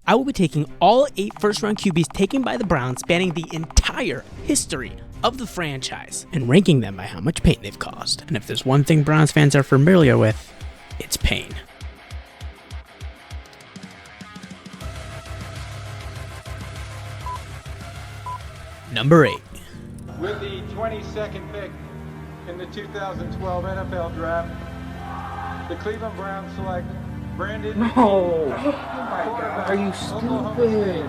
I will be taking all 8 first-round QBs taken by the Browns spanning the entire history of the franchise and ranking them by how much pain they've caused. And if there's one thing Browns fans are familiar with, it's pain. Number 8. With the 22nd pick in the 2012 NFL Draft, the Cleveland Browns select Brandon. No! Oh my God. Are you stupid?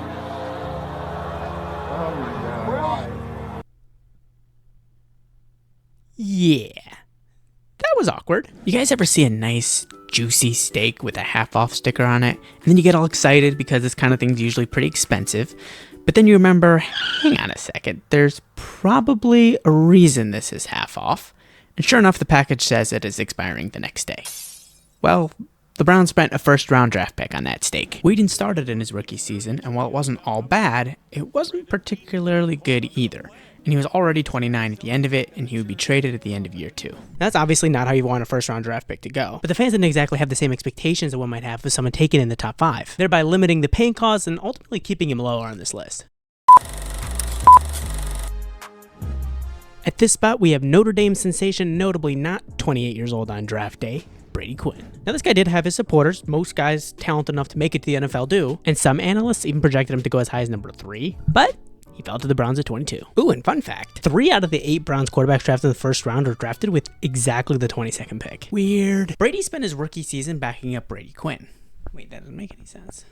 Oh my God. Yeah. That was awkward. You guys ever see a nice, juicy steak with a half-off sticker on it, and then you get all excited because this kind of thing's usually pretty expensive, but then you remember, hang on a second, there's probably a reason this is half off, and sure enough, the package says it is expiring the next day. Well, the Browns spent a first-round draft pick on that steak. Weeden started in his rookie season, and while it wasn't all bad, it wasn't particularly good either. And he was already 29 at the end of it, and he would be traded at the end of year 2. That's obviously not how you want a first-round draft pick to go. But the fans didn't exactly have the same expectations that one might have with someone taken in the top 5, thereby limiting the pain caused and ultimately keeping him lower on this list. At this spot, we have Notre Dame sensation, notably not 28 years old on draft day, Brady Quinn. Now, this guy did have his supporters. Most guys talented enough to make it to the NFL do, and some analysts even projected him to go as high as number 3, but he fell to the Browns at 22. Ooh, and fun fact, 3 out of the 8 Browns quarterbacks drafted in the first round are drafted with exactly the 22nd pick. Weird. Brady spent his rookie season backing up Brady Quinn. Wait, that doesn't make any sense.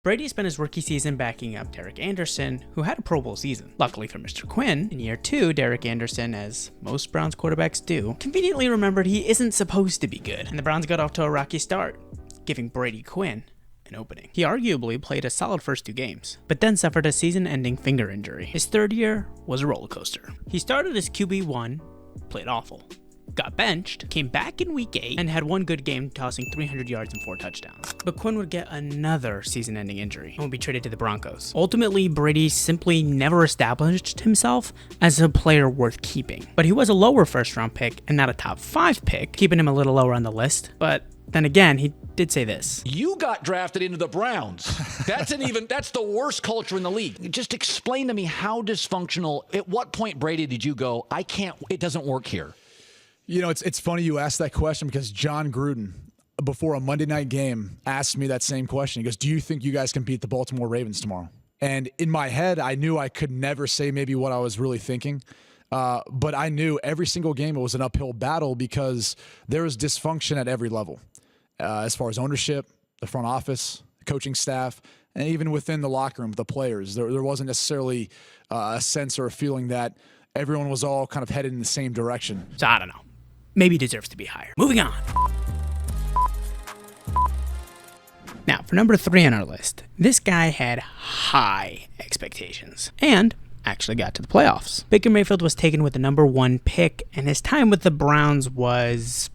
Brady spent his rookie season backing up Derek Anderson, who had a Pro Bowl season. Luckily for Mr. Quinn, in year 2, Derek Anderson, as most Browns quarterbacks do, conveniently remembered he isn't supposed to be good, and the Browns got off to a rocky start, giving Brady Quinn an opening. He arguably played a solid first 2 games, but then suffered a season-ending finger injury. His 3rd year was a roller coaster. He started as QB1, played awful, got benched, came back in week 8, and had one good game tossing 300 yards and 4 touchdowns. But Quinn would get another season-ending injury and would be traded to the Broncos. Ultimately, Brady simply never established himself as a player worth keeping. But he was a lower first-round pick and not a top 5 pick, keeping him a little lower on the list. But then again, he did say this. You got drafted into the Browns. That's the worst culture in the league. Just explain to me how dysfunctional, at what point, Brady, did you go, it doesn't work here? You know, it's funny you asked that question because John Gruden, before a Monday night game, asked me that same question. He goes, do you think you guys can beat the Baltimore Ravens tomorrow? And in my head, I knew I could never say maybe what I was really thinking. But I knew every single game it was an uphill battle because there was dysfunction at every level. As far as ownership, the front office, the coaching staff, and even within the locker room, the players. There wasn't necessarily a sense or a feeling that everyone was all kind of headed in the same direction. So I don't know. Maybe he deserves to be higher. Moving on. Now, for number 3 on our list, this guy had high expectations and actually got to the playoffs. Baker Mayfield was taken with the number 1 pick, and his time with the Browns was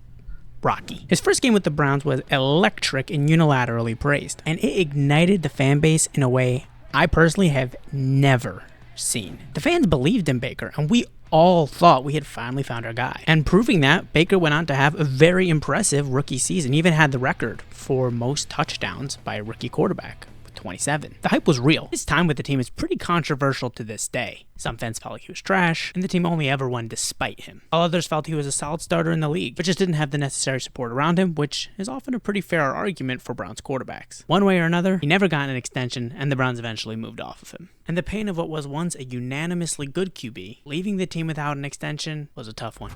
rocky. His first game with the Browns was electric and unilaterally praised, and it ignited the fan base in a way I personally have never seen. The fans believed in Baker, and we all thought we had finally found our guy. And proving that, Baker went on to have a very impressive rookie season. He even had the record for most touchdowns by a rookie quarterback, with 27. The hype was real. His time with the team is pretty controversial to this day. Some fans felt like he was trash, and the team only ever won despite him. While others felt he was a solid starter in the league, but just didn't have the necessary support around him, which is often a pretty fair argument for Browns quarterbacks. One way or another, he never got an extension, and the Browns eventually moved off of him. And the pain of what was once a unanimously good QB, leaving the team without an extension, was a tough one.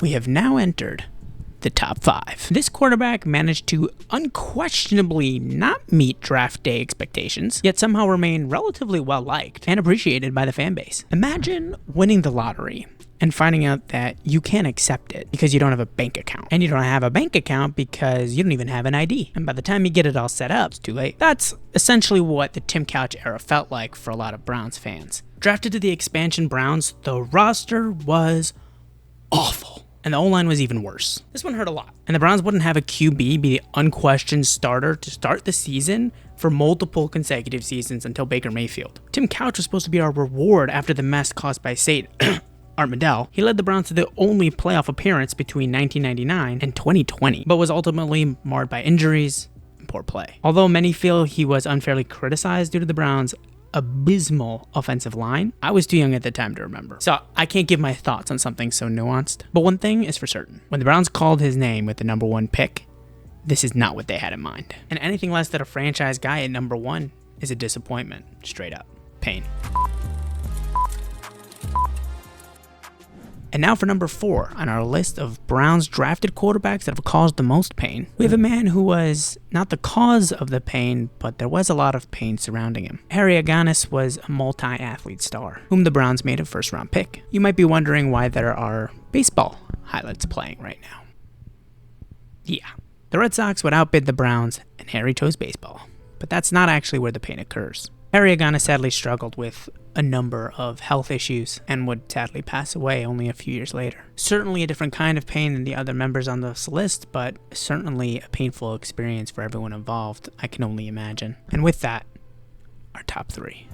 We have now entered the top 5. This quarterback managed to unquestionably not meet draft day expectations, yet somehow remain relatively well liked and appreciated by the fan base. Imagine winning the lottery and finding out that you can't accept it because you don't have a bank account. And you don't have a bank account because you don't even have an ID. And by the time you get it all set up, it's too late. That's essentially what the Tim Couch era felt like for a lot of Browns fans. Drafted to the expansion Browns, the roster was awful. And the O-line was even worse. This one hurt a lot. And the Browns wouldn't have a QB be the unquestioned starter to start the season for multiple consecutive seasons until Baker Mayfield. Tim Couch was supposed to be our reward after the mess caused by Satan. Art Medell, he led the Browns to the only playoff appearance between 1999 and 2020, but was ultimately marred by injuries and poor play. Although many feel he was unfairly criticized due to the Browns' abysmal offensive line, I was too young at the time to remember, so I can't give my thoughts on something so nuanced. But one thing is for certain, when the Browns called his name with the number 1 pick, this is not what they had in mind. And anything less than a franchise guy at number 1 is a disappointment, straight up. Pain. And now for number 4 on our list of Browns drafted quarterbacks that have caused the most pain. We have a man who was not the cause of the pain, but there was a lot of pain surrounding him. Harry Aganis was a multi-athlete star, whom the Browns made a first-round pick. You might be wondering why there are baseball highlights playing right now. Yeah, the Red Sox would outbid the Browns, and Harry chose baseball. But that's not actually where the pain occurs. Harry Aganis sadly struggled with a number of health issues and would sadly pass away only a few years later. Certainly a different kind of pain than the other members on this list, but certainly a painful experience for everyone involved, I can only imagine. And with that, our top 3.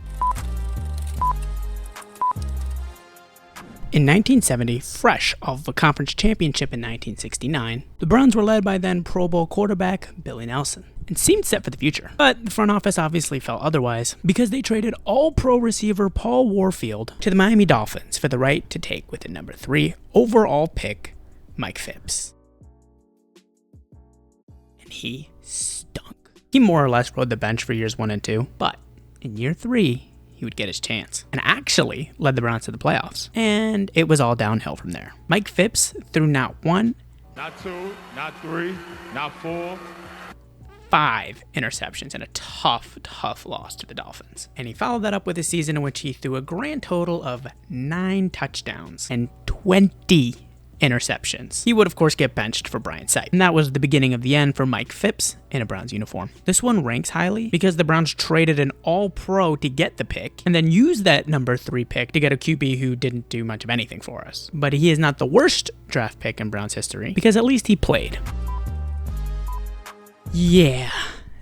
In 1970, fresh off of a conference championship in 1969, the Browns were led by then Pro Bowl quarterback Billy Nelson, and seemed set for the future. But the front office obviously felt otherwise, because they traded all-pro receiver Paul Warfield to the Miami Dolphins for the right to take with the number 3 overall pick, Mike Phipps. And he stunk. He more or less rode the bench for years 1 and 2, but in year 3, he would get his chance, and actually led the Browns to the playoffs. And it was all downhill from there. Mike Phipps threw not 1, not 2, not 3, not 4, 5 interceptions in a tough loss to the Dolphins. And he followed that up with a season in which he threw a grand total of 9 touchdowns and 20 interceptions. He would of course get benched for Brian Sipe. And that was the beginning of the end for Mike Phipps in a Browns uniform. This one ranks highly because the Browns traded an all-pro to get the pick and then used that number 3 pick to get a QB who didn't do much of anything for us. But he is not the worst draft pick in Browns history because at least he played. Yeah,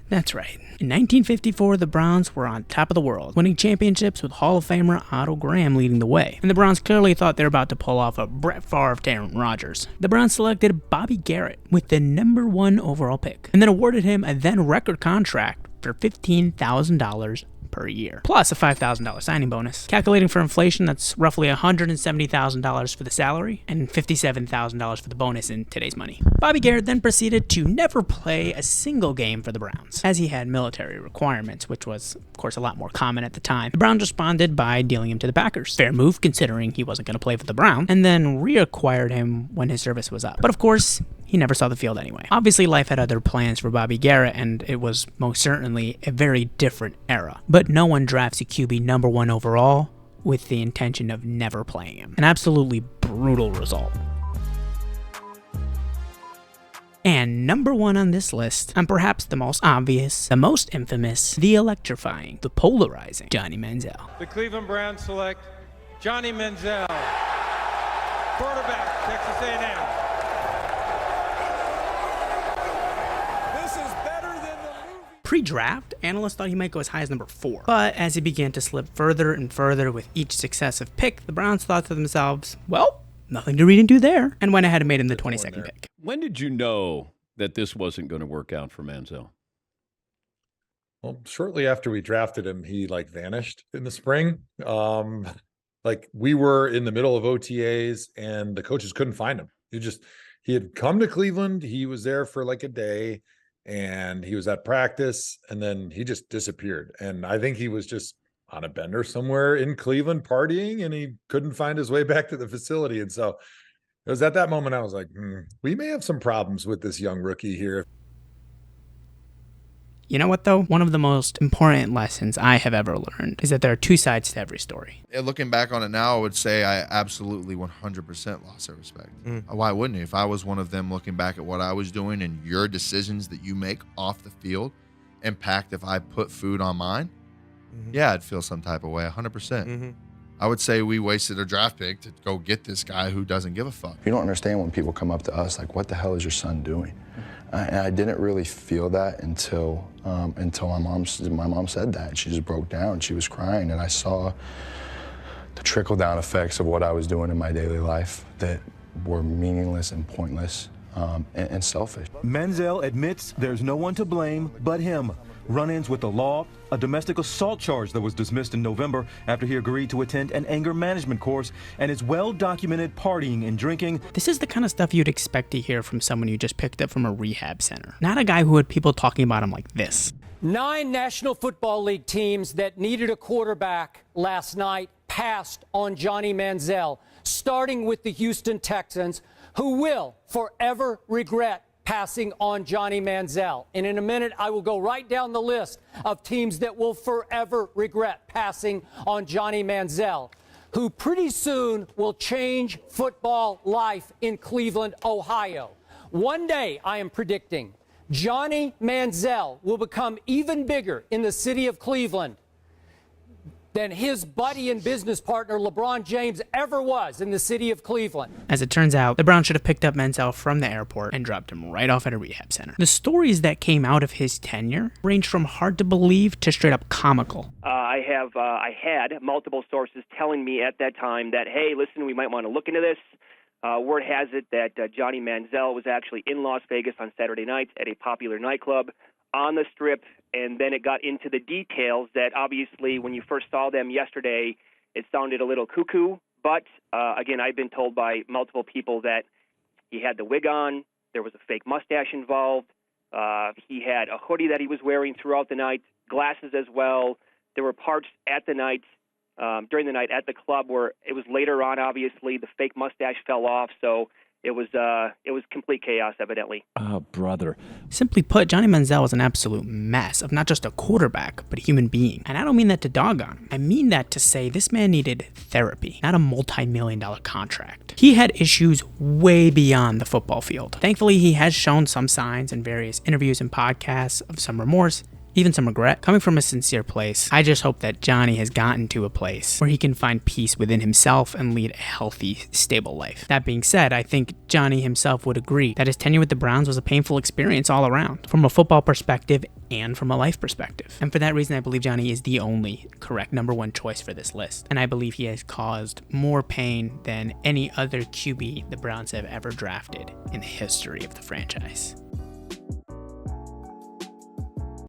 that's right. In 1954, the Browns were on top of the world, winning championships with Hall of Famer Otto Graham leading the way. And the Browns clearly thought they were about to pull off a Brett Favre to Aaron Rodgers. The Browns selected Bobby Garrett with the number 1 overall pick, and then awarded him a then record contract for $15,000 per year, plus a $5,000 signing bonus. Calculating for inflation, that's roughly $170,000 for the salary and $57,000 for the bonus in today's money. Bobby Garrett then proceeded to never play a single game for the Browns, as he had military requirements, which was, of course, a lot more common at the time. The Browns responded by dealing him to the Packers. Fair move, considering he wasn't going to play for the Browns, and then reacquired him when his service was up. But of course, he never saw the field anyway. Obviously, life had other plans for Bobby Garrett, and it was most certainly a very different era. But no one drafts a QB number 1 overall with the intention of never playing him. An absolutely brutal result. And number 1 on this list, and perhaps the most obvious, the most infamous, the electrifying, the polarizing, Johnny Manziel. The Cleveland Browns select Johnny Manziel, quarterback, Texas A&M. Pre-draft, analysts thought he might go as high as number 4. But as he began to slip further and further with each successive pick, the Browns thought to themselves, well, nothing to read into there, and went ahead and made him the 22nd pick. When did you know that this wasn't going to work out for Manziel? Well, shortly after we drafted him, he vanished in the spring. We were in the middle of OTAs and the coaches couldn't find him. He had come to Cleveland. He was there for a day and he was at practice and then he just disappeared. And I think he was just on a bender somewhere in Cleveland partying and he couldn't find his way back to the facility. And so it was at that moment I was like, we may have some problems with this young rookie here. You know what, though? One of the most important lessons I have ever learned is that there are 2 sides to every story. Looking back on it now, I would say I absolutely 100% lost their respect. Why wouldn't you? If I was one of them looking back at what I was doing and your decisions that you make off the field impact if I put food on mine, yeah, I'd feel some type of way, 100%. I would say we wasted a draft pick to go get this guy who doesn't give a fuck. You don't understand when people come up to us like, what the hell is your son doing? And I didn't really feel that until my mom said that. She just broke down. She was crying, and I saw the trickle-down effects of what I was doing in my daily life that were meaningless and pointless and selfish. Manziel admits there's no one to blame but him. Run-ins with the law, a domestic assault charge that was dismissed in November after he agreed to attend an anger management course, and his well-documented partying and drinking. This is the kind of stuff you'd expect to hear from someone you just picked up from a rehab center. Not a guy who had people talking about him like this. 9 National Football League teams that needed a quarterback last night passed on Johnny Manziel, starting with the Houston Texans, who will forever regret passing on Johnny Manziel. And in a minute, I will go right down the list of teams that will forever regret passing on Johnny Manziel, who pretty soon will change football life in Cleveland, Ohio. One day, I am predicting, Johnny Manziel will become even bigger in the city of Cleveland than his buddy and business partner LeBron James ever was in the city of Cleveland. As it turns out, the Browns should have picked up Manziel from the airport and dropped him right off at a rehab center. The stories that came out of his tenure ranged from hard to believe to straight up comical. I had multiple sources telling me at that time that, hey, listen, we might want to look into this. Word has it that Johnny Manziel was actually in Las Vegas on Saturday night at a popular nightclub on the Strip, and then it got into the details that obviously when you first saw them yesterday, it sounded a little cuckoo. But again, I've been told by multiple people that he had the wig on, there was a fake mustache involved, he had a hoodie that he was wearing throughout the night, glasses as well. There were parts at the night, during the night at the club where it was later on, obviously, the fake mustache fell off, so it was complete chaos, evidently. Oh, brother. Simply put, Johnny Manziel was an absolute mess of not just a quarterback, but a human being. And I don't mean that to dog on him. I mean that to say this man needed therapy, not a multi-million-dollar contract. He had issues way beyond the football field. Thankfully, he has shown some signs in various interviews and podcasts of some remorse, even some regret, coming from a sincere place. I just hope that Johnny has gotten to a place where he can find peace within himself and lead a healthy, stable life. That being said, I think Johnny himself would agree that his tenure with the Browns was a painful experience all around, from a football perspective and from a life perspective. And for that reason, I believe Johnny is the only correct number one choice for this list. And I believe he has caused more pain than any other QB the Browns have ever drafted in the history of the franchise.